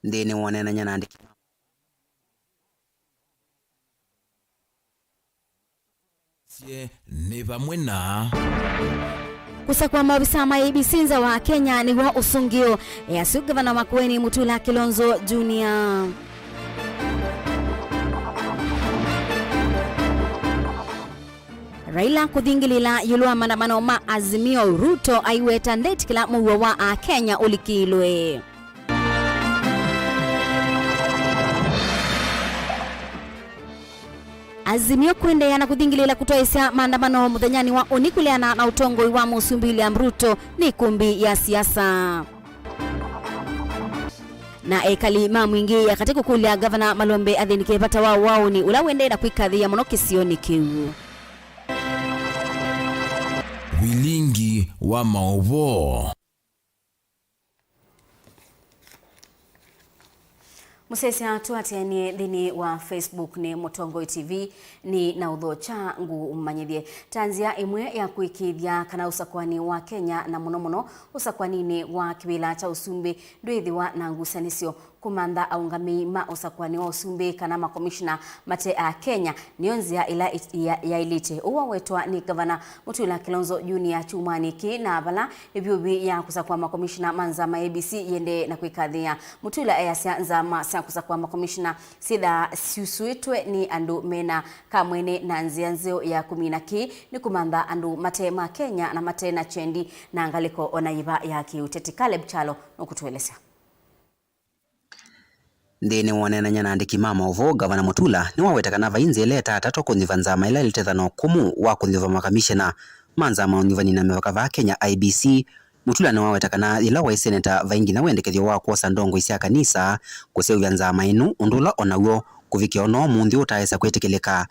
ndini wonena nyanandiki ni vamwe na kusakwa maafisa ma ABC wa Kenya ni wa usungio ya gavana Makueni Mutula Kilonzo Junior. Raila kuthingilila yulwa maandamano ma Azimio Ruto aiweta ndeti kila Mauvoo wa Kenya ulikilwe. Azimio kuendelea na kuthingilila kutoesya maandamano muthanyani wa onikuleana na utongo wa Musumbi William Ruto ni kumbi ya siasa. Na ekali mamwingi ya katika kulia gavana Malombe athinike pata wao ni ula wendera kwikathia muno kisioni kiu. Vilingi wa Mauvoo. Musesi atuatianie dhini wa Facebook ni Mutongoi TV ni na udho changu umanyithie tanzia imwe ya kuikithia kana usakwani wa Kenya na muno usakwanini wa kibila cha Usumbi ndwithiwa na ngusanisio kumanda aungami ma usakwani wa Usumbi kana makomishna mate a Kenya nionzia ila ya ilite uwa wetwa ni gavana Mutula Kilonzo Junior chumaniki na bala ibiubi ya kusakwa makomishna manza ma ABC yende na kuikathia Mutula ayasya nzama kusakwa makomishna sida siusuitwe ni andu mena kamwene na nzianzio ya kuminaki ni kumanda andu mate ma Kenya na mate na chendi na angaliko onaiva ya kiuteti. Caleb Chalo nukutuelesea. ndini wonena nyanandiki ma Mauvoo gavana Mutula ni wawetakana vainzi eleta atato kundiva nzama ila ilitethano kumu wa kundiva makamishina manzama undivani na mevaka va Kenya IBC. Mutula ni wawetakana ila wa seneta vaingi na wendekethio wa kuosa ndongo isia kanisa kuseuvya nzama inu undula onawyo kuvikia ono mundi utaesa kwetekeleka.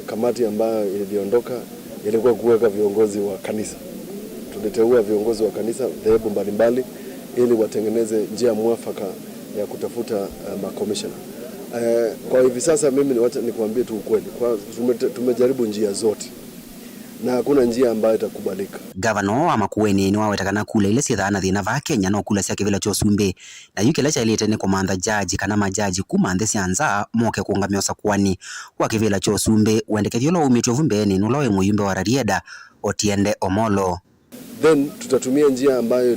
Kamati ambayo iliondoka ilikuwa kuweka viongozi wa kanisa. Tuliteua viongozi wa kanisa dhehebu mbalimbali ili watengeneze njia mwafaka ya kutafuta makomishana. Kwa hivi sasa mimi nikuambie tu ukweli, tumejaribu njia zote na hakuna njia ambayo itakubalika. Gavana wa Makueni ni wawetakana kula ile sithana thina va Kenya no kula sia kivila cha Usumbi na yukela cha ilete ni kumanda jaji kana majaji kumande sianza moke kuungamia usakwani wa kivila cha Usumbi wendekethio lo umitwe vumbeni nulawe muyumbe wa Rarieda Otiende Omolo. Then tutatumia njia ambayo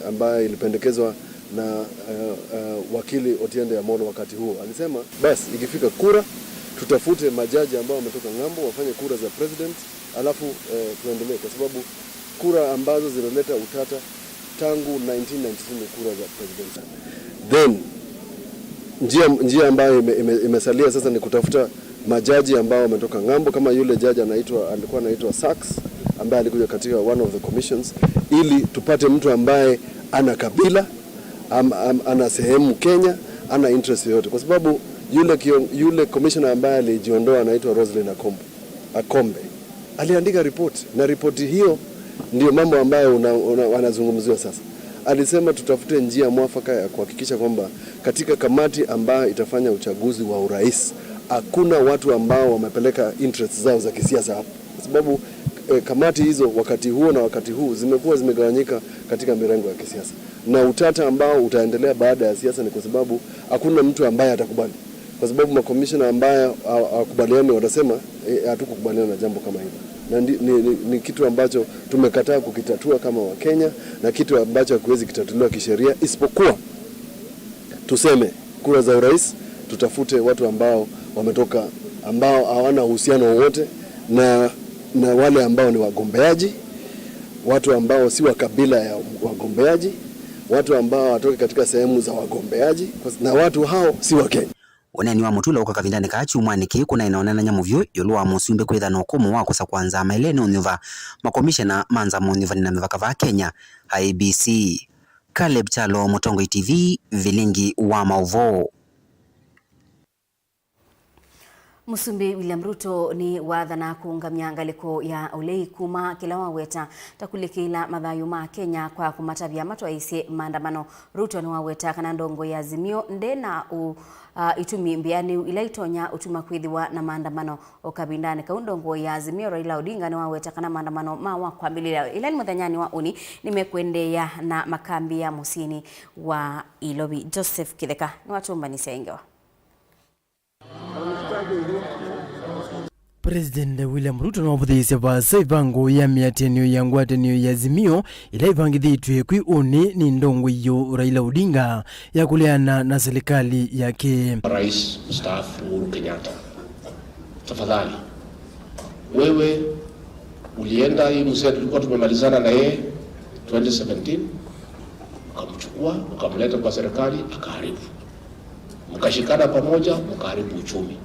ambayo ilipendekezwa na wakili Otiende Omolo wakati huo. Alisema basi ikifika kura tutafute majaji ambao wametoka ngambo wafanye kura za president alafu tuendelee, kwa sababu kura ambazo zinaleta utata tangu 1992 ni kura za president. Then njia ambayo imesalia sasa ni kutafuta majaji ambao wametoka ngambo, kama yule jaji alikuwa anaitwa Sachs ambaye alikuja katika one of the commissions, ili tupate mtu ambaye ana kabila ana sehemu Kenya, ana interest yote, kwa sababu yule commissioner ambaye alijiondoa anaitwa Roslyn Akombe aliandika report, na report hiyo ndio mambo ambayo wanazungumziwa sasa. Alisema tutafute njia mwafaka ya kuhakikisha kwamba katika kamati ambayo itafanya uchaguzi wa urais hakuna watu ambao wamepeleka interest zao za kisiasa hapo, kwa sababu kamati hizo wakati huo na wakati huu zimekuwa zimegawanyika katika mirengo ya kisiasa, na utata ambao utaendelea baada ya siasa ni kwa sababu hakuna mtu ambaye atakubali, kwa sababu makomishona ambaye hawakubaliani watasema hatukukubaliana na jambo kama hilo, na ni kitu ambacho tumekataa kukitatua kama Wakenya, na kitu ambacho hakiwezi kitatuliwa kisheria, isipokuwa tuseme kura za urais tutafute watu ambao wametoka, ambao hawana uhusiano wowote na wale ambao ni wagombeaji, watu ambao si wa kabila ya wagombeaji, watu ambao watoke katika sehemu za wagombeaji, na watu hao si wa Kenya. Oneni wa Mutula uka kavindani kachu mwaniki kuna inaonana nyamuvyo yoluwa Musumbi kwitha no kumu wa kusa kwanza maileni unyuva makomishana manza munyuva ni na mivaka va Kenya IBC. Caleb Chalo, Mutongoi TV, Vilingi wa Mauvoo. Musumbi William Ruto ni wathana kuungamia ngaliko ya ulei kuma kila waweta takulikila mathayu ma Kenya kwa kumatavya matwaisye maandamano. Ruto ni waweta kana ndongo ya Azimio ndena itumi mbiani ila itonya utuma kwithiwa na maandamano okabindani kaundongo ya Azimio. Raila Odinga ni waweta kana maandamano mawa kwambilila ila ni muthanyani wa uni nimekwendeya na makambi ya musini wa Ilobi. Joseph Kitheka ni watumbanisia ingewa. President William Ruto na wabuthisia vasa ivango ya miatenio ya ngwatanio ya Azimio ila ivangithitwe kwi uni ni ndongo iyo Raila Odinga ya kuleana na serikali yake. Rais mstaafu Uhuru Kenyatta, tafadhali wewe ulienda hii mzee tulikuwa tumemalizana na yeye 2017, ukamchukua ukamleta kwa serikali akaharibu, mkashikana pamoja mkaharibu uchumi,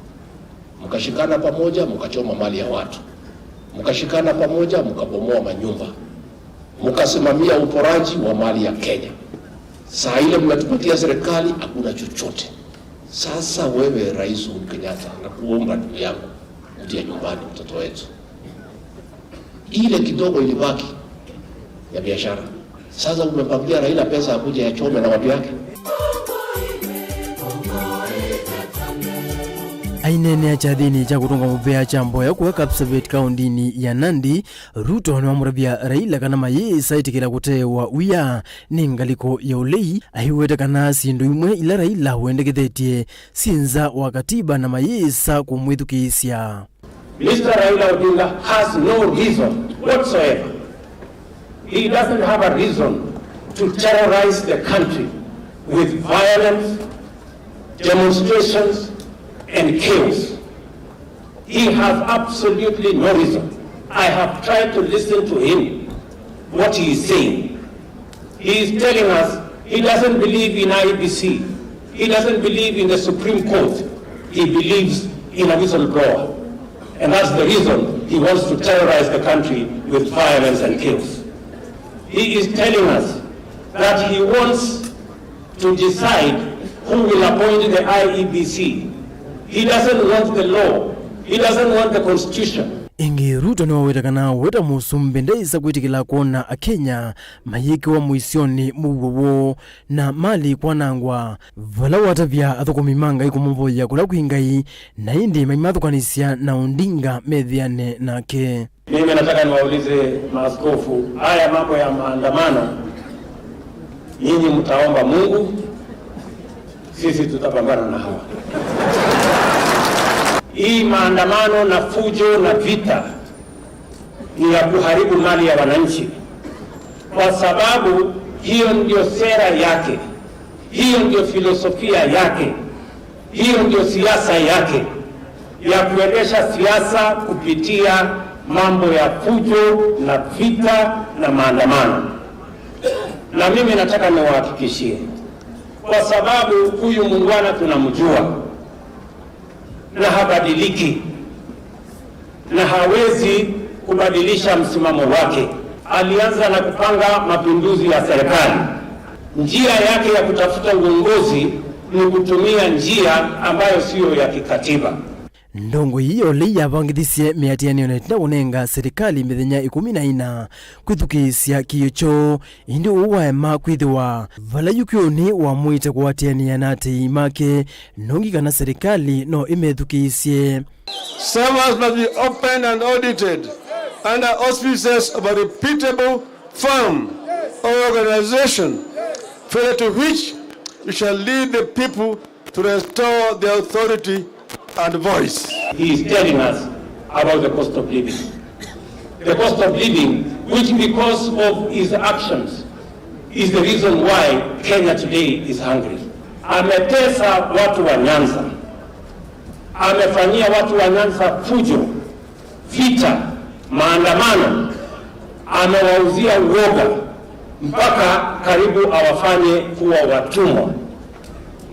mkashikana pamoja mkachoma mali ya watu, mkashikana pamoja mkabomoa manyumba, mkasimamia uporaji wa mali ya Kenya. Saa ile mnatupatia serikali hakuna chochote. Sasa wewe Rais Uhuru Kenyatta, na kuomba ndugu yangu utie nyumbani mtoto wetu. Ile kidogo ilibaki ya biashara, sasa umepangia Raila pesa akuja ya chome na watu yake. Ainene achathini cha kutunga mupea chambo ya kuweka Kapsabet kaundini ya Nandi. Ruto ni wamuravya Raila kana maye saiti kila kutewa uya ni ngaliko ya ulei ahiweta kana sindu imwe ila Raila huendekethetie sinza wa katiba na maye sa kumwithukisya. Mr. Raila Odinga has no reason whatsoever. He doesn't have a reason to terrorize the country with violence, demonstrations, and chaos. He has absolutely no reason. I have tried to listen to him, what he is saying. He is telling us he doesn't believe in IBC. He doesn't believe in the Supreme Court. He believes in a whistleblower. And that's the reason he wants to terrorize the country with violence and chaos. He is telling us that he wants to decide who will appoint the IEBC. He doesn't want the law. He doesn't want the constitution. Ingi Ruto ni waweta kana weta musumbi ndeisa kuitikila kuona Kenya mayiki wa muisioni Mauvoo na mali kwa nangwa vala watavya athukumimanga ikumuvoya kula kuingai na indi maimathukwanisya na Odinga methiane nake. Mimi nataka niwaulize maaskofu, haya mambo ya maandamano nyinyi mtaomba Mungu, sisi tutapambana na hawa. Hii maandamano na fujo na vita ni ya kuharibu mali ya wananchi, kwa sababu hiyo ndio sera yake, hiyo ndio filosofia yake, hiyo ndio siasa yake ya kuendesha siasa kupitia mambo ya fujo na vita na maandamano. Na mimi nataka niwahakikishie, kwa sababu huyu muungwana tunamjua na habadiliki na hawezi kubadilisha msimamo wake. Alianza na kupanga mapinduzi ya serikali. Njia yake ya kutafuta uongozi ni kutumia njia ambayo sio ya kikatiba. Ndongo hiyo leya vangithisye miatianio netina unenga serikali mithenya 14 kwithukisya kiyocho indi uwaema kwithiwa vala yukioni wa mwite kuatiania na atei make nongi kana serikali no imethukisye. Servers must be opened and audited under auspices of a reputable firm or organization, failure to which we shall lead the people to restore their authority and voice. He is telling us about the cost of living. The cost of living, which because of his actions is the reason why Kenya today is hungry. Ametesa watu wa Nyanza. Amefanyia watu wa Nyanza fujo, vita, maandamano. Amewauzia uoga mpaka karibu awafanye kuwa watumwa.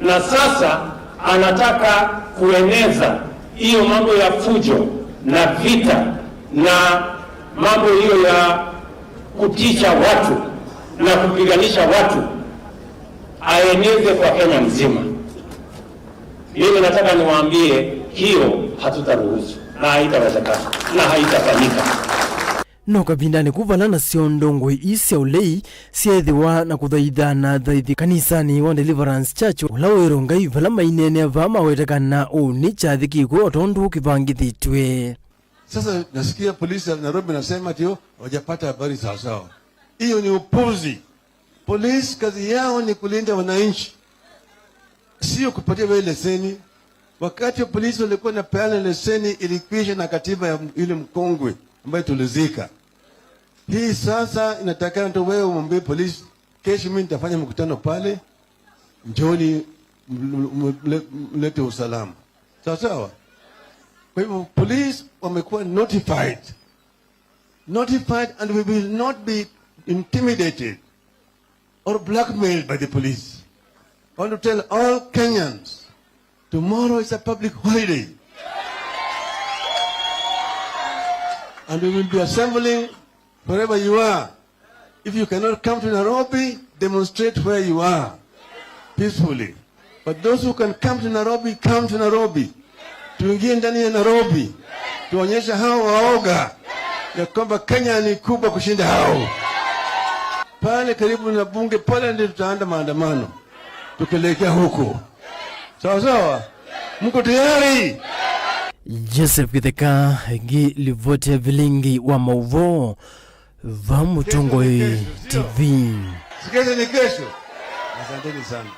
Na sasa anataka kueneza hiyo mambo ya fujo na vita na mambo hiyo ya kutisha watu na kupiganisha watu, aeneze kwa Kenya mzima. Mimi nataka niwaambie hiyo hatutaruhusu na haitawezekana na haitafanyika. No kabindani kuvala na siondongo isia ulei siethiwa na kuthaithana thaithi kanisani wa Deliverance Church ulawero ngai vala mainene vama wetekana uni chathiki kwa tondu kipangithitwe. Sasa nasikia polisi ya Nairobi nasema tio wajapata habari sawasawa. Hiyo ni upuzi. Polisi kazi yao ni kulinda wananchi, sio kupatia wewe leseni. Wakati wa polisi walikuwa na peana leseni ilikwisha na katiba ya ile mkongwe ambayo tulizika. Hii sasa inatakana tu wewe umwambie polisi, kesho mimi nitafanya mkutano pale, njoni mlete usalama. Sawa. Kwa hivyo police wamekuwa notified and we will not be intimidated or blackmailed by the police. I want to tell all Kenyans, tomorrow is a public holiday. And we will be assembling wherever you are. If you cannot come to Nairobi, demonstrate where you are peacefully. But those who can come to Nairobi, come to Nairobi. Tuingie ndani ya Nairobi, tuonyesha hao waoga ya kwamba Kenya ni kubwa kushinda hao. Pale karibu na bunge pale ndio tutaanza maandamano tupelekea huko. Sawa, mko tayari? Joseph Kitheka gi livote Vilingi wa Mauvoo va Mutongoi TV. Sikeze ni kesho. Asanteni sana.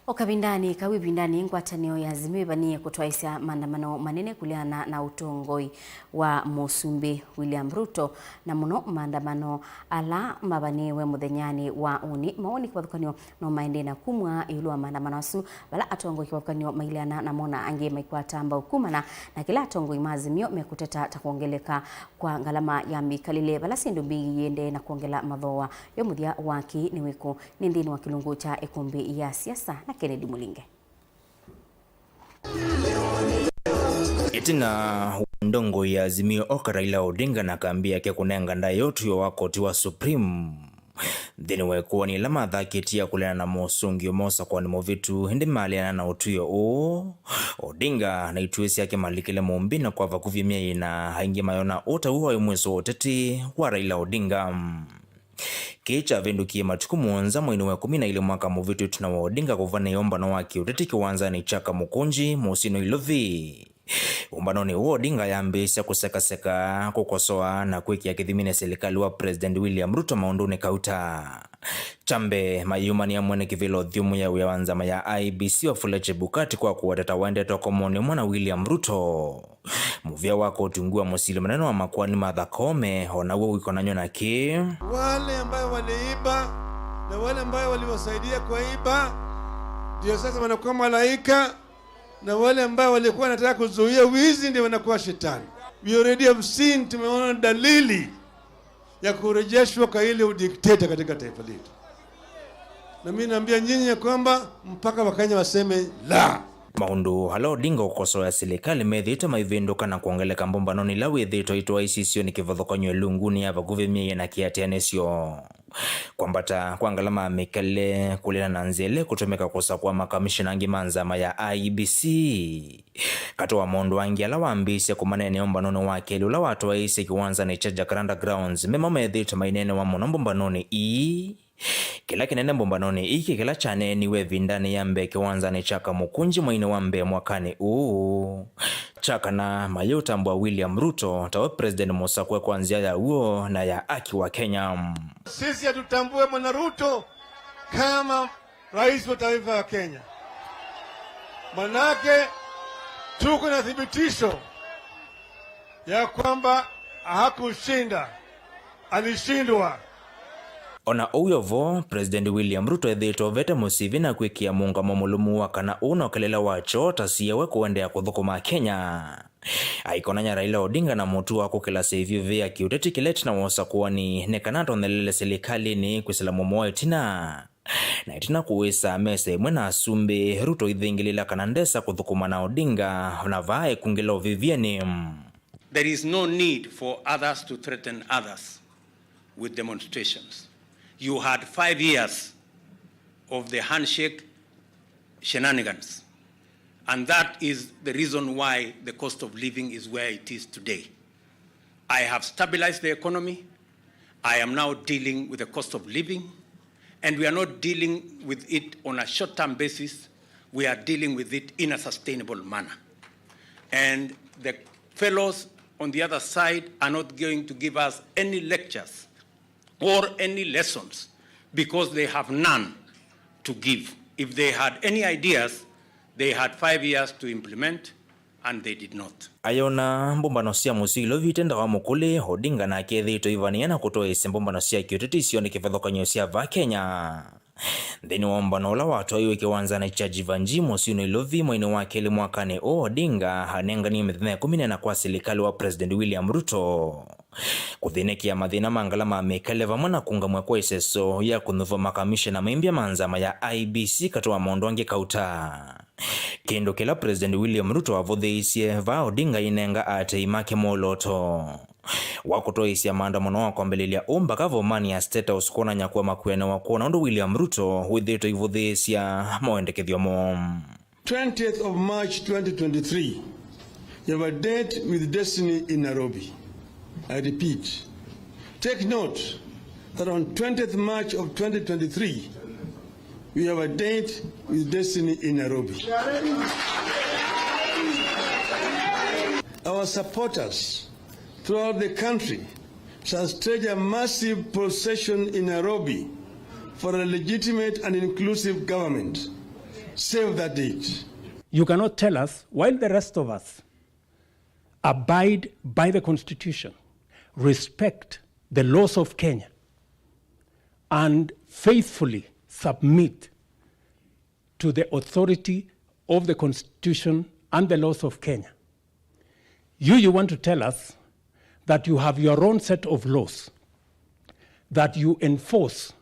Okabindani kawibindani ngwatanio ya Azimio ibanie kutwaisa maandamano manene kuliana na utongoi wa Musumbi William Ruto na muno maandamano ala mabaniwe muthenyani wa uni maoni kwathukanio no maende na kumwa yulu wa maandamano asu bala atongoi kwathukanio mailiana na mona ange maikwata amba ukumana na kila atongoi maazimio mekuteta takuongeleka kwa ngalama ya mikalile bala sindu mbigi yende na kuongela madhoa yomuthia waki ni wiko nindini wa kilungu cha ekumbi ya siasa na Kennedy Mulinge. Itina ndongo ya Azimio oka Raila Odinga na kambi yake kunenga ndayo tuyo wako tiwa Supreme. Dhini wekuwa ni lama dhakitia kulena na Musungio Mosa kwa ni movitu hindi maliana na utuyo Odinga na ituwesi yake malikile mumbi na kwa vakuvya miei na haingi mayona ota uwa yumweso oteti wa Raila Odinga. Kicha vendukie matukumu nza mwini wa 10 ile mwaka muvitu tuna wa Odinga kuvana yomba na waki utetiki wanza ni chaka mukunji musino ilovi. Umbanoni uo Odinga yambisha kuseka kukosoa na kweki ya kithimine serikali wa President William Ruto maondone kauta. Chambe mayumani ya mwene kivilo dhiumu ya uyawanzama ya IBC wa Fuleche Bukati kwa kuwatata wende toko mwone mwana William Ruto. Muvia wako utungua musili maneno wa makuani madhakome hona uwe wikonanyo na ki. Wale ambayo waliiba na wale ambayo waliwasaidia kwa iba ndio sasa wanakuwa malaika, na wale ambao walikuwa wanataka kuzuia wizi ndio wanakuwa shetani. We already have seen, tumeona dalili ya kurejeshwa kwa ile udikteta katika taifa letu. Na mimi naambia nyinyi kwamba mpaka Wakenya waseme la. Maundu halo Odinga ukoso ya serikali medhita maivinduka na kuongeleka mbombanoni lawe dhito ito ICC ni kivadhokonyo lunguni ya vaguvimia na kiatianesio. Kwambata kuangalama mikale kulina na nzele kutumeka kosa kwa makamishina angi manzama ya IBC. Katoa mondo wangi alawa ambisi ya kumanene mbanono wake lula watu wa isi kiwanza ni chaja karanda grounds mema medhita mainene wa mbombanoni kila kinene mbombanoni iki kila chane niwe vindani ya mbe kiwanza ni chaka mukunji mwine wa mbe mwakani chaka na mayuta mbwa William Ruto tawe President Musa kwe kwanzia ya uo na ya aki wa Kenya. Sisi ya tutambue mwana Ruto kama rais wa taifa ya Kenya. Manake tuko na thibitisho ya kwamba hakushinda, alishindwa. Ona uyovo President William Ruto edhito vete musivi na kwekia munga mamulumu wakana unokelela wacho tasiyewe kuendea kuthukuma Kenya. Aikonanya Raila Odinga na mutu wako kila sehivyo vya kiuteti kileti na wasa kuwa ni nekanato ndelele serikali ni kwisila momoe tina. Na itina kuwesa mese mwena asumbe Ruto idhingilila kanandesa kuthukuma na Odinga na vae kungilo vivieni. There is no need for others to threaten others with demonstrations. You had 5 years of the handshake shenanigans, And that is the reason why the cost of living is where it is today. I have stabilized the economy. I am now dealing with the cost of living, and we are not dealing with it on a short-term basis. We are dealing with it in a sustainable manner. And the fellows on the other side are not going to give us any lectures or any lessons because they have none to give. If they had any ideas, they had 5 years to implement, and they did not. Ayona mbumbano cia musilo vitenda wa mukule Odinga na kethito ivaniana kutoa ise mbumbano cia kiuteti sione kifedhokanyo cia va Kenya. Thini wa mbano la watu ayo kiwanza na chaji vanji mosino ilovi mwini wakeli mwakane Odinga hanenga ni mithine 10 na kwa serikali wa President William Ruto. Kuthinekia mathina mangalama mekaleva mwana kungamwe kwa iseso ya kunuva makamisha na maimbia manzama ya IBC katoa mondwange kauta. Kendo kila President William Ruto avothiisie va Odinga inenga ate imake moloto. Wakutoisia maandamano wa kwambelelia kavo mani ya State House kuona nyakuwa makuene wakuona undu William Ruto withito ivothiisia maendekethio mo. 20th of March 2023, you have a date with destiny in Nairobi. I repeat, take note that on 20th March of 2023, we have a date with destiny in Nairobi. Our supporters throughout the country shall stage a massive procession in Nairobi for a legitimate and inclusive government. Save that date. You cannot tell us, while the rest of us abide by the Constitution, respect the laws of Kenya, and faithfully submit to the authority of the Constitution and the laws of Kenya. You want to tell us that you have your own set of laws that you enforce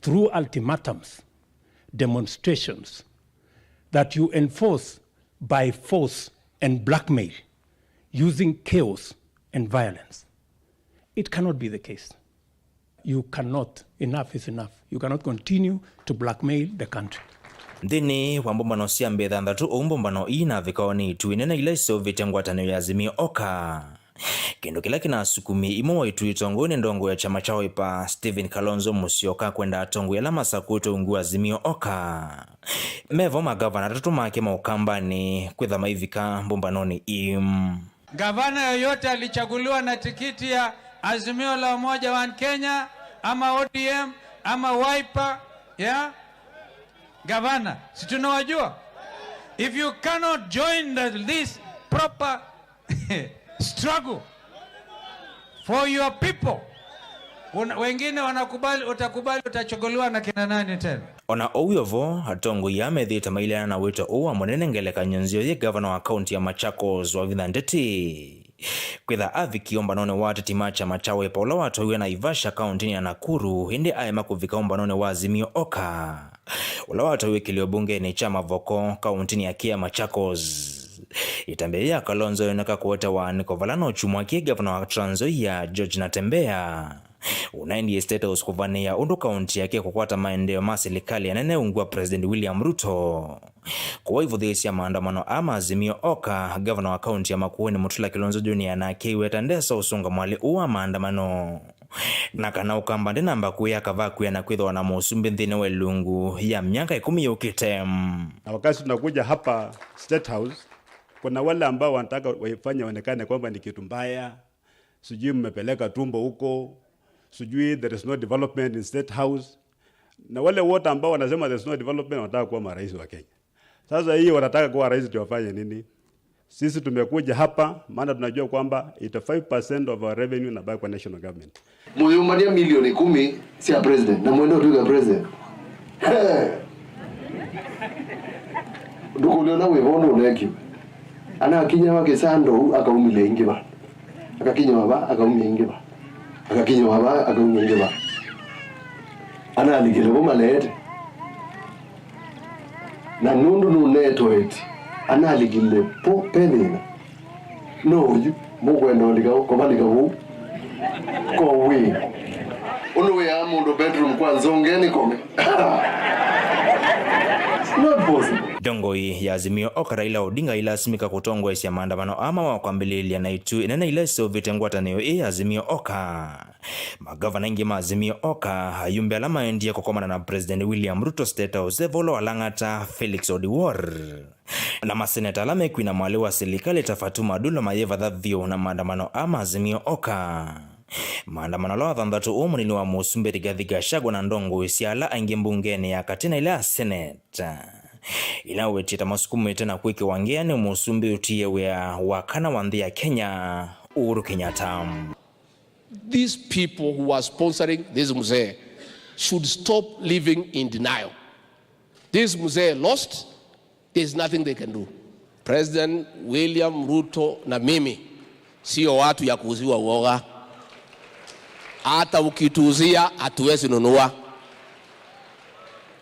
through ultimatums, demonstrations, that you enforce by force and blackmail, using chaos and violence. It cannot be the case. You cannot, enough is enough. You cannot continue to blackmail the country. Thini wa mbumbano cia mbetha nthatu umbumbano ina vikaoni tuinena ila iso vitengwatano ya Azimio Oka. Kendo kila kina sukumi imo waitu itongoni ndongo ya chama chao ipa Stephen Kalonzo Musyoka kwenda atongo ya lama sakuto ungu Azimio Oka. Mevo magavana tatu make maukambani kwitha maivika mbumbanoni Gavana yoyote alichaguliwa na tikiti ya Azimio la Umoja wa Kenya ama ODM ama Wiper, yeah? Gavana, si tunawajua? If you cannot join this proper struggle for your people, wengine wanakubali, utakubali utachaguliwa na kina nani tena? Ona owiyovo hatongo ya methita mailana na wito uwa mwenene ngeleka nyonzio ye governor wa county ya Machakos wa Vithandeti. Kwitha aviki ombanone wa tetimacha machawe paula watu huwe na Ivasha county ya Nakuru hindi aema kuvika ombanone wa Azimio Oka. Ula watu huwe kilio bunge ni chama voko county ya Kia Machakos. Itambea Kalonzo yonaka kuweta wa Nikovalano chumwaki governor wa Trans Nzoia George Natembea. Unaindi State House kuvania undu kaunti yake kukwata maendeleo ma serikali yanene ungua President William Ruto. Kwa hivyo thesia maandamano ama Azimio Oka, governor wa kaunti ya Makueni Mutula Kilonzo Junior na kiweta ndesa usunga mwali uwa maandamano. Na kana ukamba ndi namba kuya kavakuya na kwitho na musumbi nthini wa lungu ya miaka 10 yukite. Na wakati tunakuja hapa State House, kuna wale ambao wanataka waifanye onekane kwamba ni kitu mbaya, sijui mmepeleka tumbo huko, sijui there is no development in State House. Na wale wote ambao wanasema there is no development wanataka kuwa marais wa Kenya. Sasa hii wanataka kuwa rais tuwafanye nini? Sisi tumekuja hapa maana tunajua kwamba 85% of our revenue na baki kwa national government. Muyumania milioni 10 si ya president na mwendo tu ya president. Ndugu leo na wewe uneki. Ana akinya wake sando akaumile ingiba. Akakinya baba akaumile ingiba. Akakinya baba akaumile ingiba. Ana aligile bo malete. Na nundu nuneto eti. Ana aligile po penina. No you mugwendo liga ko baliga hu. Ko we. Ono we amundo bedroom kwa nzongeni kome. It's not Ndongoi ya Azimio Oka Raila Odinga ilasimika kutongwesya maandamano ama wakwambililia na itu inena ileso vitengwatanio Azimio Oka. Magavana ingi ma Azimio Oka ayumbe alama endia kukomana na President William Ruto State House Volo Alang'ata Felix Odiwuor. Na maseneta alame kwina mwale wa serikali Tafatuma Dulo mayeva dhavyo na maandamano ama Azimio Oka. Maandamano lo athandatu umunini wa Musumbi Rigathi Gachagua na Ndongoi siala aingi mbungeni ya katina ile ya Senate. Ila wetita masukumu tena kwiki wangeani Musumbi utie wea wakana wandhi ya Kenya Uhuru Kenyatta. These people who are sponsoring this mzee should stop living in denial. This mzee lost, there's nothing they can do. President William Ruto na mimi sio watu ya kuuziwa uoga. Hata ukituuzia hatuwezi nunua.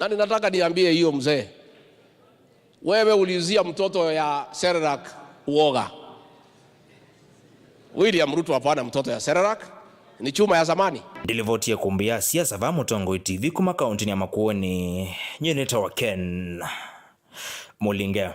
Na ninataka niambie hiyo mzee, wewe uliuzia mtoto ya Serarak uoga. William Ruto hapana mtoto ya Serarak, ni chuma ya zamani. Dilivotia kumbia siasa va Mutongoi TV kuma kaunti ya Makueni nyeneta wa Ken Mulinge.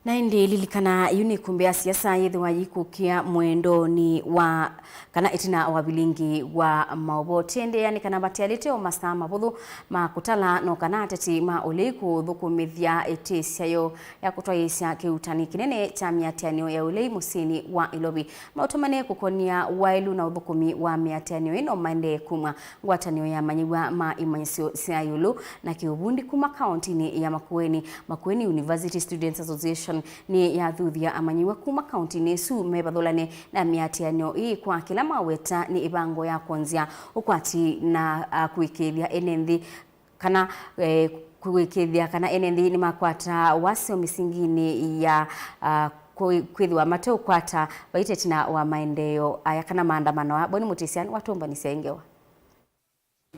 Na indi lilikana yuni kumbia siasa yethi wajikukia mwendoni wa kana itina wa Vilingi wa Mauvoo tende yani kana batialite o masta mabuthu makutala no kana ateti ma uleiku thukumithia etisiayo ya kutwaisya kiutani kinene cha miatianio ya ulei musini wa Ilobi mautumane kukonia wailu na uthukumi wa miatianio ino mande kuma ngwatanio ya manyiwa ma imanyisio siayulu na kiubundi kuma kauntini ya Makueni University Students Association ni ya thuthia amanyiwa kuma kaunti nesu mebadholane na miatianio hii kwa kila maweta ni ibango ya kwanzia ukwati na kuikithia enenthi kana kuikithia kana enenthi ni makwata wasio misingini ya kwithiwa mateo kwata baitetina wa maendeleo aya kana maandamano boni mutisiani watomba ni sengewa.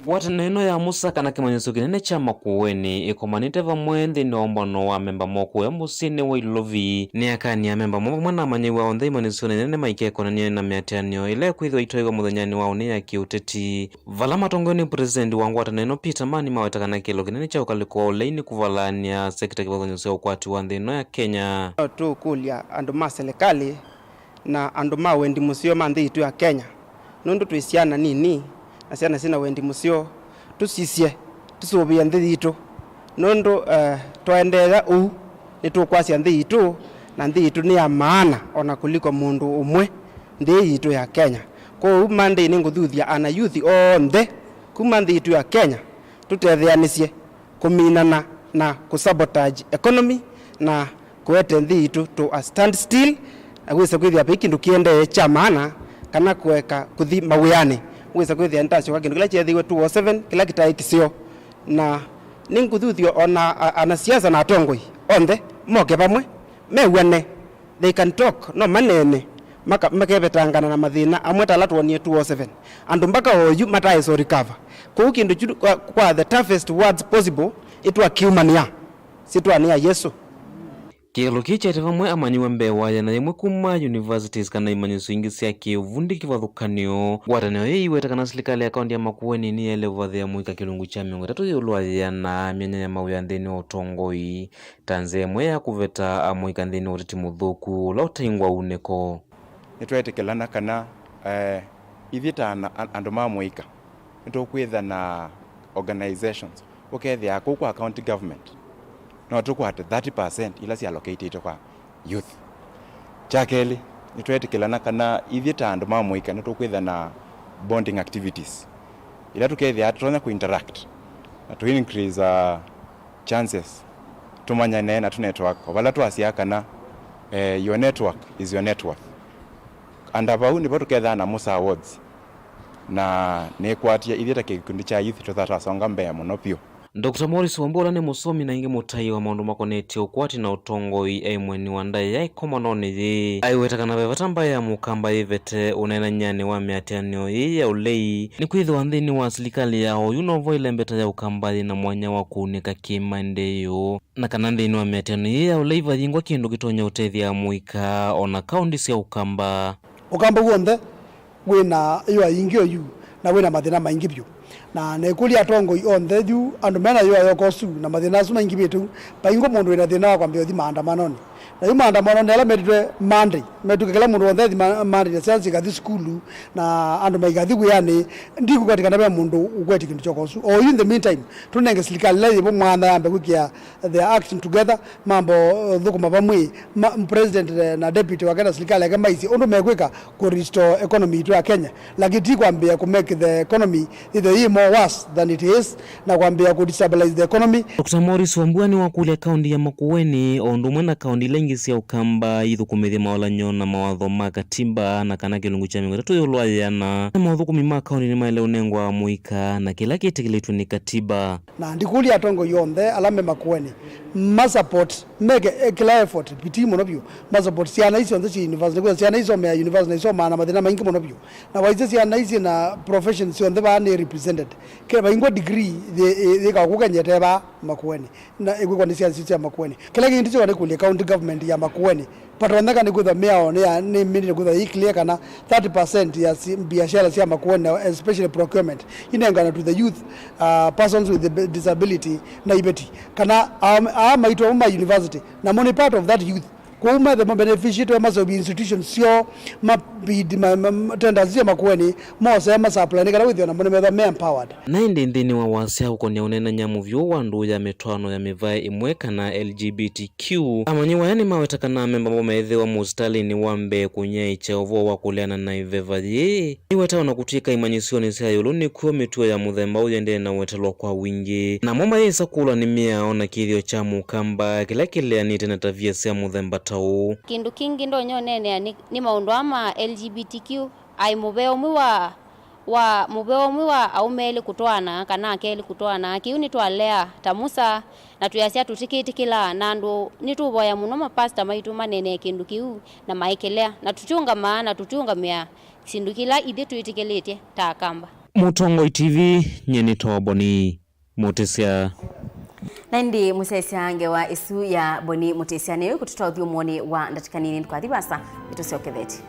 Wataneno ya Musa kana kimanyiso kinene cha Makueni ikomanite vamwe nthini wa mbano wa memba moku ya musini wa Ilovi ni akani ya memba mwana manyiwa onthe imanyiso nene maikekonania na miatianio ile kwithwa itoiwa muthanyani wao ni ya kiuteti vala matongoni president wa ngwataneno Peter Mani mawetakana kilo kinene cha ukaliko wa uleini kuvalania sekta kivathanyusia ukwati wa nthino ya Kenya tu kulia andu ma serikali na andu ma wendi musio manthi itu ya Kenya nundu twisiana nini asiana sina wendi musio tusisye tusubia nthi itu nundu twaendelea ni tukwasya nthi itu na nthi itu ni ya maana ona kuliko mundu umwe nthi itu ya Kenya kwa mande ni nguthuthia ana youth onthe kuma nthi itu ya Kenya tutethianisye kuminana na kusabotage economy na kuete nthi itu to a standstill agwisa kwithia kindu kiende cha maana kana kuweka kuthi mawiani weza kwithia ntasyo kwa kindu kila chethiwe 207 kila kitai kisio na ninguthuthio ona ana siasa na atongoi onthe moke pamwe mewane they can talk no manene makebetangana na mathina amwe talatwonie 207 andu mpaka oyu matai so recover kwa kindu kwa the toughest words possible itwa kiumania sitwania Yesu. Kilo kichete vamwe amanyiwa mbewa ya na yemwe kuma universities kana imanyiso ingi sia kiuvundi kivathukanio watanio hii weta kana serikali ya kaunti ya Makueni ni elevathe ya mwika kilungu cha 3 yulwa ya na myanya ya mawia nthini wa utongoi tanze mwe ya kuveta amwika nthini wa uteti muthuku la utaingwa uneko nitwetekelana kana ithita andu ma mwika nitukwitha na organizations ukethia kwa county government no tukwate 30% ila si allocated kwa youth chakeli nitwetekelana kana ithita andu ma mwika nitukwitha na bonding activities ila tukethia tutonya ku interact na to increase chances tumanyane na tu network wala twasia kana your network is your net worth andabau ni tuketha na Musa Awards na nekwatia ithita kikundi cha youth tuthatasonga mbea muno pio. Dr. Morris Wambola ni musomi na ingi mutai wa maundu makoneti ukwati na utongoi aimweni wandai ya ikomononi yi aiweta kana vevata mbaya ya mukamba ivete unena nyani wa miatianio yi ya ulei ni kuithi wanthini wa serikali yao yunovo ilembeta ya ukambali na mwanya wa kuunika kimaendeyo na kana nthini wa miatianio yi ya ulei vathingwa kindu gitonya utethi ya muika ona kaundi sia ukamba wonthe wina iyo ingio yu na wina mathina maingi biu na nekuli atongo on the you and mena yo kosu na mathina suma ingibitu paingo mundu ina thina wa kwambia thi maandamano na yuma maandamano nela medwe Monday meduke kila mundu on the Monday sense gathi skulu na andu maigathi guyani ndiku katika na mundu ugweti kintu chokosu or in the meantime tunenge serikali leye bo mwana ambe kukia they are acting together mambo dhukuma pamwe president na deputy wakenda serikali ya maisi ondo mekweka ku restore economy to Kenya lakini kwambia ku make the economy either more worse than it is na kwambia ku destabilize the economy. Dr. Morris Wambua ni wakule kaunti ya Makueni ondo mwena kaunti lengi sia ukamba ithukumithia maolanyo na mawatho ma katiba na kana kilungu cha 3 yolwayana na mawatho kumima kaunti ni maile unengwa muika na kila kitegeletwe ni katiba na ndikuli atongo yonde alame Makueni ma support make kila effort biti monobyo ma support siana hizo nzi university kwa siana hizo me university hizo maana madina maingi monobyo na waize siana hizo na profession sio ndeba ani represented kila baingo degree they ka kukanyete ba Makueni na igwe kwa nisia ya Makueni kila kintu cyo kule county government ya Makueni patroneka ni kutha mea ni mini kutha clear kana 30% ya biashara sia Makueni especially procurement inengana to the youth persons with disability na ibeti kana maitwa ma university na money part of that youth kuma the beneficiary to maso institutions sio tenda zia Makueni mose ma supply ni kana with na money me empowered na ndindini wa wasia uko ne unena nyamu vyo wandu ya metwano ya mevae imwe kana LGBTQ amanyiwa yani maweta kana memba mwaethe wa mustali ni wambe kunye icheovo wa kuleana na ivevaye iweta wana kutika imanyisioni sia yolo ni kuwa metua ya muthemba uyende na wetelwa kwa wingi na mwamba yesa kula ni mia ona kithio cha mukamba kila kilea ni tena tavia sia muthemba tau kindu kingi ndo nyonene ni maundu ama LGBTQ ai mubeo mwiwa aumeli kutwana kana akeli kutwana kiuni twalea tamusa na tuyasia tutikiti kila nandu nituboya muno mapasta maitu manene kindu kiu na maikelea na tutunga maana tutunga mia sindu kila ide tuitikelete takamba Mutongo TV nyeni toboni mutesia Nandi musesia ange wa isu ya boni mutesia newe kututoa udhiyo mwoni wa ndatikanini kwa dhibasa itusioketheti.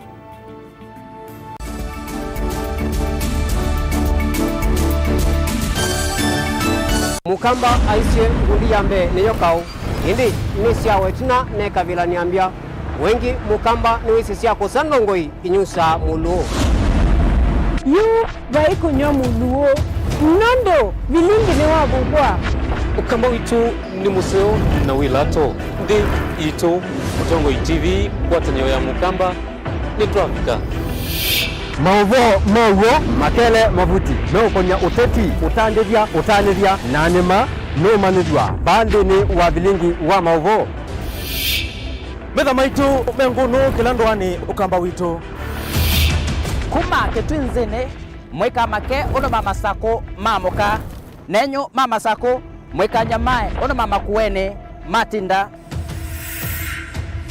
Mukamba aisye nguli yambe neyokao hindi nisia wetina neka vila niambia wengi mukamba niwisi siya kusandongoi inyusa muluo yu baiko nyo muluo nondo Vilingi ni wabukwa ukamba witu ni museo na wilato ndi ito Mutongo TV kwatanyo ya mukamba ni tuafika Mauvoo makele mavuti no konya uteti utandivya nanima no manidwa bandi ni wa Vilingi wa Mauvoo Betha maitu mengunu kilandwani ukamba witu kuma ketwinzene mweka make ono mama sako mamoka nenyo mama sako mweka nyamae ono mama kuene matinda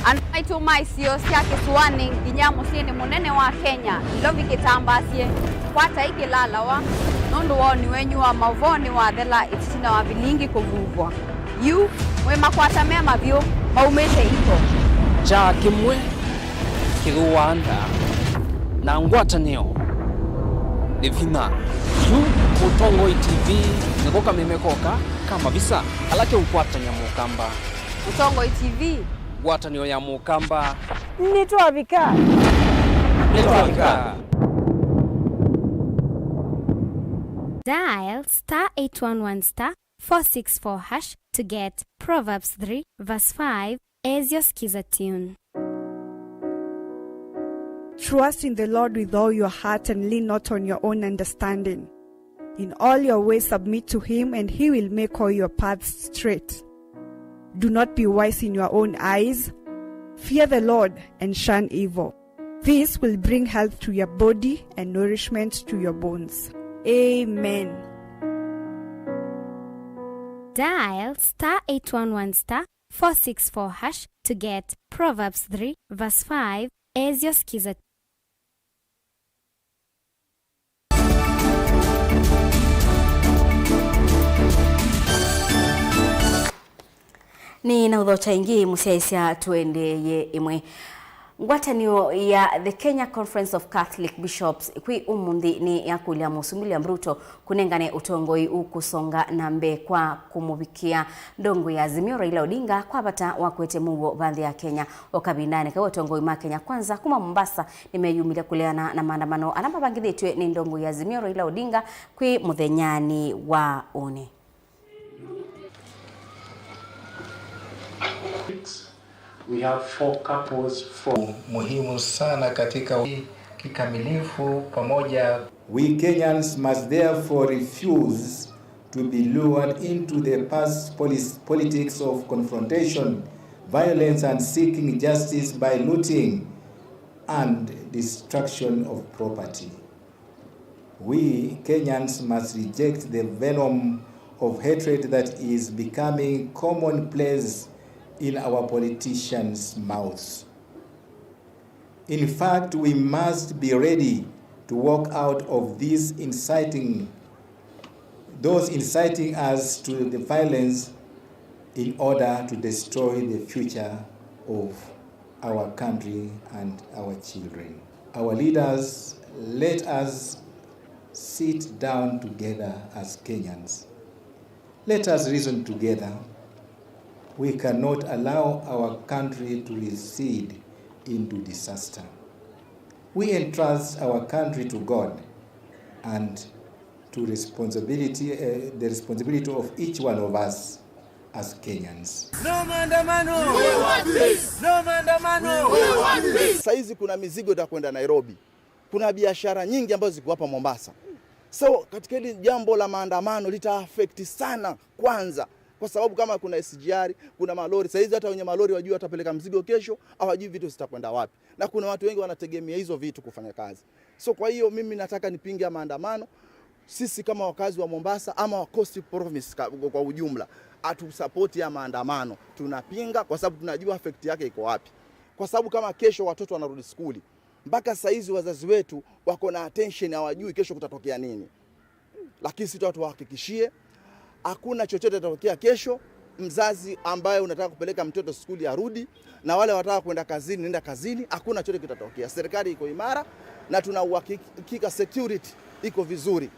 Anaitu maisio siya kisuwani ginyamu sini munene wa Kenya ilovi kitambasie kwata iki lalawa nundu wao ni wenyu wa Mauvoo ni wa dhela ititina wa Vilingi kuvuvwa yu mwema kwata mema vyo maumete iko cha kimwe kiruwanda na ngwatanio ni vina yu Mutongo TV nikoka memekoka kama visa alake ukwata nyamukamba Mutongo TV watanio ya mukamba nituavika Dial *811*464# to get Proverbs 3 verse 5 as your skiza tune. Trust in the Lord with all your heart and lean not on your own understanding. In all your ways submit to him and he will make all your paths straight. Do not be wise in your own eyes. Fear the Lord and shun evil. This will bring health to your body and nourishment to your bones. Amen. Dial *811*464# to get Proverbs 3 verse 5 as your skiza. Ni na udhocha ingi musiaisia tuende ye imwe. Ngwatanio ya the Kenya Conference of Catholic Bishops kwi umundi ni ya kulia William Ruto kunengane utongoi ukusonga nambe kwa kumubikia ndongo ya Azimio Raila Odinga kwa bata wakwete Mauvoo bandhi ya Kenya okabindane kwa utongoi ma Kenya kwanza kuma Mombasa nimeyumilia kuleana na maandamano anamba bangithitwe ni ndongo ya Azimio Raila Odinga kwi muthenyani wa one. We have 4 couples from muhimu sana katika kikamilifu pamoja. We Kenyans must therefore refuse to be lured into the past politics of confrontation, violence and seeking justice by looting and destruction of property. We Kenyans must reject the venom of hatred that is becoming commonplace in our politicians' mouths. In fact, we must be ready to walk out of those inciting us to the violence in order to destroy the future of our country and our children. Our leaders, let us sit down together as Kenyans. Let us reason together. We cannot allow our country to recede into disaster. We entrust our country to God and to the responsibility of each one of us as Kenyans. No maandamano! We want peace! No maandamano! We want peace! Saizi kuna mizigo itakwenda Nairobi. Kuna biashara nyingi ambazo ziko hapa Mombasa. So katika hili jambo la maandamano lita-affect sana kwanza. Kwa sababu kama kuna SGR, kuna malori, saizi hata wenye malori wajua watapeleka mzigo kesho, hawajui vitu zitakwenda wapi. Na kuna watu wengi wanategemea hizo vitu kufanya kazi. So kwa hiyo mimi nataka nipinge maandamano. Sisi kama wakazi wa Mombasa ama wa Coast Province kwa ujumla, atusupport ya maandamano. Tunapinga kwa sababu tunajua effect yake iko wapi. Kwa sababu kama kesho watoto wanarudi skuli, mpaka saizi wazazi wetu wako na attention, hawajui kesho kutatokea nini. Lakini sisi tuwahakikishie hakuna chochote kitatokea kesho. Mzazi ambaye unataka kupeleka mtoto skuli arudi, na wale wataka kwenda kazini nenda kazini, hakuna chochote kitatokea. Serikali iko imara na tuna uhakika security iko vizuri.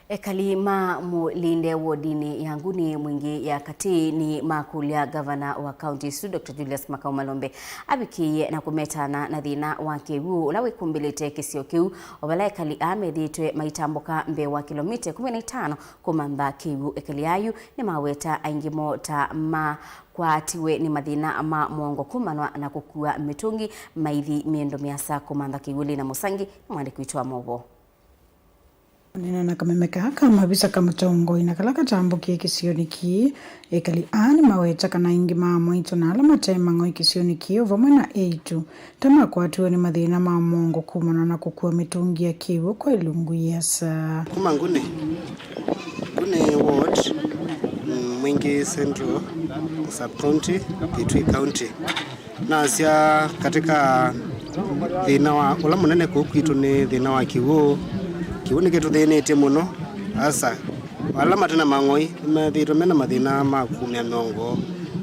Ekalima mulinde wodini yanguni mwingi ya kati ni makulia gavana wa county Su Dr. Julius Makau Malombe abikiye na kumetana na thina wa kiwu ulawe kumbilite kisio kiwu obala ekali amethitwe maitamboka mbe wa kilomita 15 kumamba kiwu ekali ayu ni maweta aingimo ta ma kwa atiwe ni mathina ama mwongo kumanwa na kukua mitungi maithi miendo miasa kumanda kiwuli na musangi mwande kuitwa Mauvoo. Nina na kamemeka kama bisa kama tongo inakalaka tambuki kisioni ki ekali ani maweta kana ingi mamo ito na alama tema ngoi kisioni ki ovamwe na eitu tama kwa tuwe ni mathina mamongo kumana na kukua mitungi ya kiwo kwa ilungu yasa kuma ngune ward Mwingi Central Sub-County Kitui County na asia katika thina wa ula munene kukitu ni thina wa kiwo kiwuni kitu thinite muno asa wala matena mangoi mathiro mena mathina makumia miongo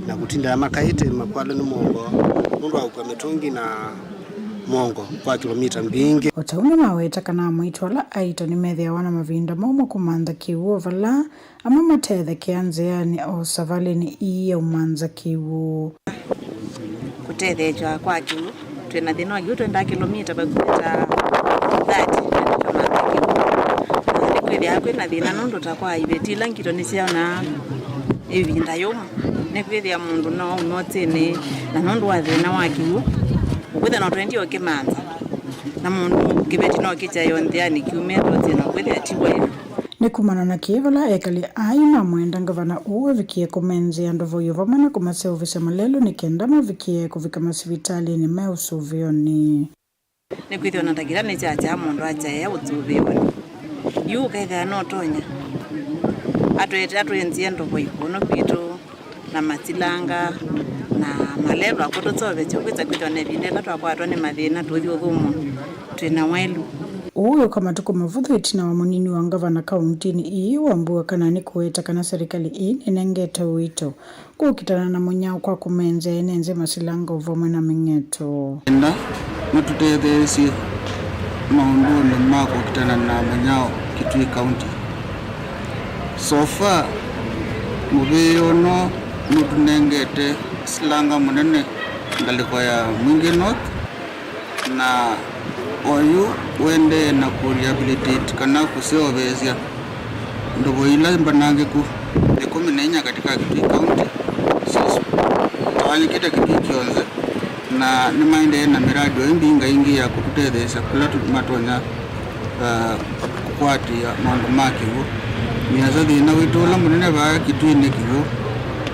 na kutinda makaite makwale no mongo mundu akwa mitungi na mongo kwa kilomita mbingi otauna maweta kana mwitwala aito ni methia wana mavinda momo kumanda kiwo vala ama matethe kianzeani o savale ni iya umanza kiwo kutethejwa kwa kiwo twena thina wa kiwo 20 kilomita bakuta 30 kwina thina nundu takwa ibetila ngito ni ciana ivinda yoma ne kwithia mundu no unotini na nundu wa thina wa kiwu kwithia no twendi okimanza na mundu kibeti no kicha yondiani kiumeto tena kwithia tiwa ni kumana na kivala ekali aina mwenda ngavana uwe vikie kumenzi andovo yovamana kumase ofisa malelo ni kendama vikie kuvika masivitali ni meusuvioni ne kwithia natagira ni chacha mundu acha ya utuvioni yu kaitha no tonya atwenzie ndovo ikono kwitu na matilanga na malelo akoto tsove chokwitsa kwitwa ne bindela twakwatwa ne mathina tuthi uthumu twina wailu uyo kama tuko mavutho itina wa munini wa ngavana kauntini ii wambua kana ni kuweta kana serikali ii nenengeta wito kukitana na munyao kwa kumenza enenze masilanga uvomwe na mingeto enda natutethesi maunduni mako kitana na munyao Kitui County so far mubeyono nutunengete silanga munene ngaliko ya Mwingi North na oyu wende na kurehabilitate kana kuseovezia ndogo ila mbanange ku ekuminenya katika Kitui County sisi tawanyikita Kitui kionze na nimaende na miradi imbinga ingi ya kututethesa kula tumatonya kukwati ya mambo makiwo niaza thina witu la munene ba Kitui nikiwo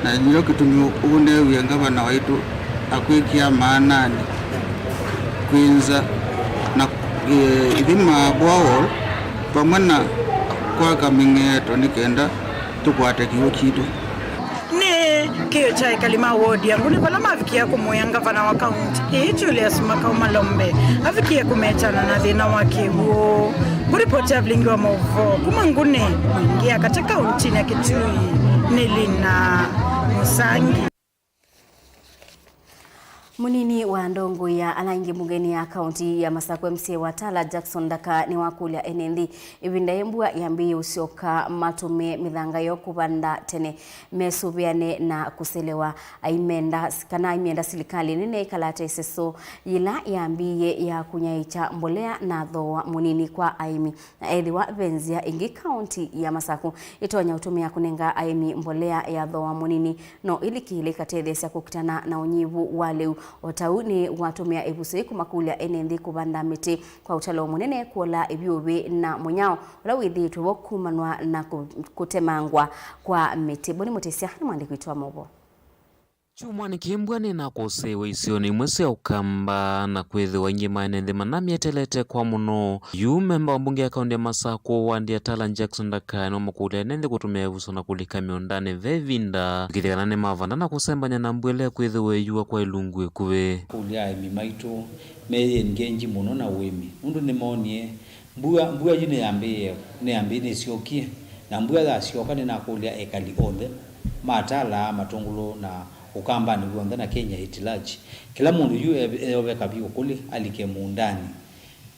na nyiro kitumi ubune wianga bana waitu akwikia maanani kwinza na idhima bwao pamana kwa kamingeto nikenda tukwate kiwo kitu ne kio chai kalima wodi yangu ni pala mafikia kumoyanga vana wa kaunti Julius Makau Malombe afikia kumechana na dhina wake huo kuripotia Vilingi wa Mauvoo kumangune mwingia katika kaunti ya Kitui Nilina Musangi. Munini wa ndongo ya alaingi mugeni ya kaunti ya Masako MCA wa Tala Jackson Daka ni wakulia enendi ibinda yembua yambi usioka matume midhanga yoku banda tene mesubiane na kuselewa aimenda silikali nene ikalata iseso yila yambiye ya kunyaicha mbolea na dhoa munini kwa aimi na edhiwa benzia ingi kaunti ya Masako itonya utumia kunenga aimi mbolea ya dhoa munini no ilikile katedhesi ya kukitana na unyivu waleu otauni watumia ebuso kumakulia enendi kubanda miti kwa utalo munene kuola ebyubi na munyao ola withitu bokumanwa na kutemangwa kwa miti boni mutesia ni mwandiko itwa Mauvoo Chumwani kimbwani na kusewe isioni mwese ukamba na kwethiwa ingi maenende manami etelete kwa muno yu memba wa mbunge ya kaunti ya Masako wandi Tala Jackson Daka no mukule nende kutumia ebuso na kulika miondane vevinda kithikana ne mavanda na kusembanya na mbwele kwethiwa yuwa kwa ilungu ekuwe kulia mimaitu meye ngenji muno na wemi undu ni monie mbua yine yambi ne siokie na mbua da sioka ni na kulia ekali onde matala matungulo na ukamba ni guonda na Kenya itilaji kila mundu yu eweka biyo kuli alike muundani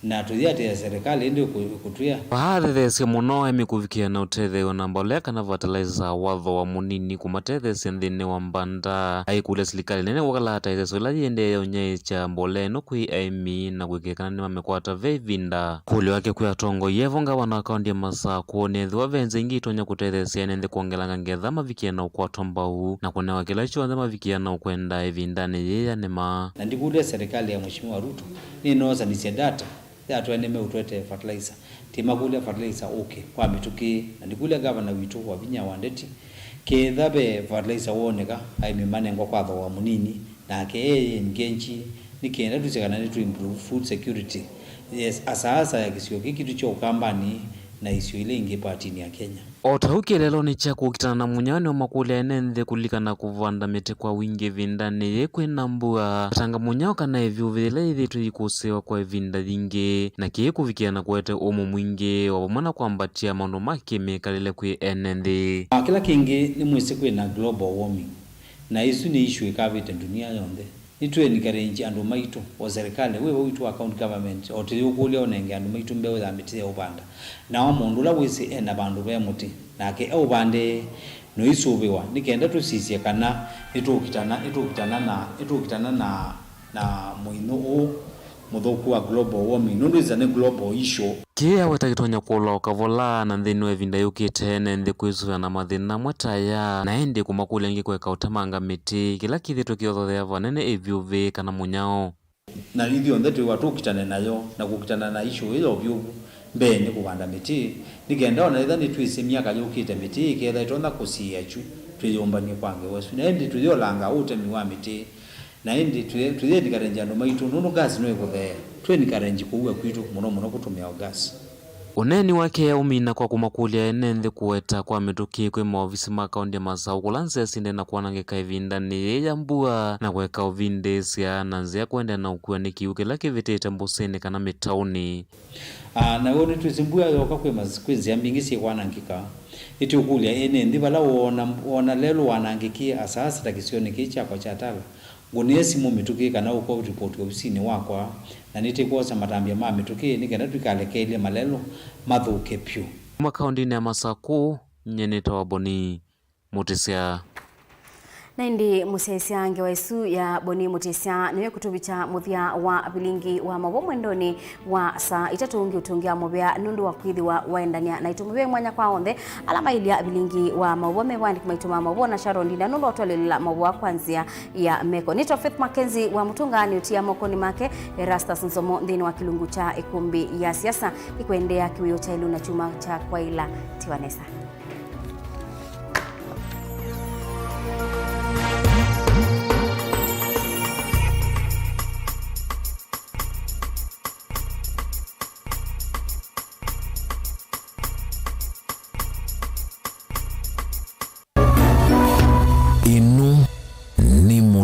na tuziate ya serikali ndio kutuya bahadhese muno emikuvikia na utetheo na mbolea kana fertilizer watho wa munini kumatethese nthini wa mbanda aikule serikali nene wakalata itheso ila yende onyecha mbolea no kwi aimi na gwikekana ni mamekwata vevinda kuli wake kuya tongo yevonga wana kaunti ya Masako nethiwa venze ingi itonya kutethese nende kuongelanga ngetha mavikia na ukwato mbau na kunewa kila icho mavikia na ukwenda evindani yeya nema na ndikule serikali ya Mheshimiwa Ruto ni noza nisia data ya tueneme utwete fertilizer timakule fertilizer okay kwa mituki na ndikule governor witu wa Vinya Wandeti ke dhabe fertilizer woneka aimimane ngwa kwa dhoa munini na ke ngenchi nikenda tusekana ni to improve food security yes asasa ya kisio kitu cho ukambani na isio ile ingi patini ya Kenya otauki lelo ni cha kukitana na munyani wa makule enende kulika na kuvanda mete kwa wingi vindane yekwe nambua tanga munyao kana evyu vile idhitu ikusewa kwa vinda vingi na kie kuvikia na kuwete umu mwingi wabumana kwa ambatia maundu maki mekalile kwe enende kila kingi ni mwisi kwe na global warming na isu ni ishu ikavite dunia yonde nitwe nikarenji andu maitu wa serikali wewe witu account government otiyukulia onenge andu maitu mbewe za miti ya ubanda na omundu la wisi ena bandu be muti nake ubande no isubiwa nikenda tusisia kana itukitana na muino muthoku wa global warming nundu izane global issue kia watakitonya kuola ukavola na nthini evinda yukite nende kwisuya na mathina mwetaya na ende kumakule ngi kweka utamanga miti kila kithito kiothothea vanene evyuvi kana munyao na ithio ndetu watukitane nayo na kukitana na issue ilo vyuvu mbene kubanda miti nikenda ona ithani twise miaka yukite miti ketha itonda kusia chu tuyombani kwange wesu na ende tuyolanga utemi wa miti na indi tuye nikarenja no maitu nuno gas no ekuthea twe nikarenji kuwa kwitu muno kutumia gas uneni wake umina kwa kumakulia enenthi kuweta kwa mituki kwi maofisi ma kaunti ya Masau kulanse sinde na kuanangika ivinda ni ya mbua na kweka uvinde sia na nzia kwenda na ukua ni kiuke laki vitete mbusini kana mitauni. Na wone tuzimbua yoka kwe mazikwenzi ya mbingisi kuanangika iti ukulia enenthi bala wona lelo wanangiki asasi takisioni kicha kwa chatala ngunesi mu mituki kana uko report ofisini wakwa na niti kuosa matambia ma mituki nikenda tukalekele malelo mathuke pyu makaundini ya Masaku nyeneta waboni Mutesia na indi musesia nge waisu ya Boni Mutesia niwe kutubicha muthia wa Vilingi wa Mauvoo mwendoni wa saa itatu ungi utungia mubea nundu wa kwithi wa waendania na itumuwe mwanya kwa onde alama ilia Vilingi wa Mauvoo mewandi kumaituma Mauvoo na Sharon Dinda nundu otolelila Mauvoo kwanzia ya meko nito Faith MAKENZI wa mutungani utia mokoni make Erastus Nsomo ndini wa kilungu cha ikumbi ya siasa ikuendea kiwio cha ilu na chuma cha kwaila Tiwanesa.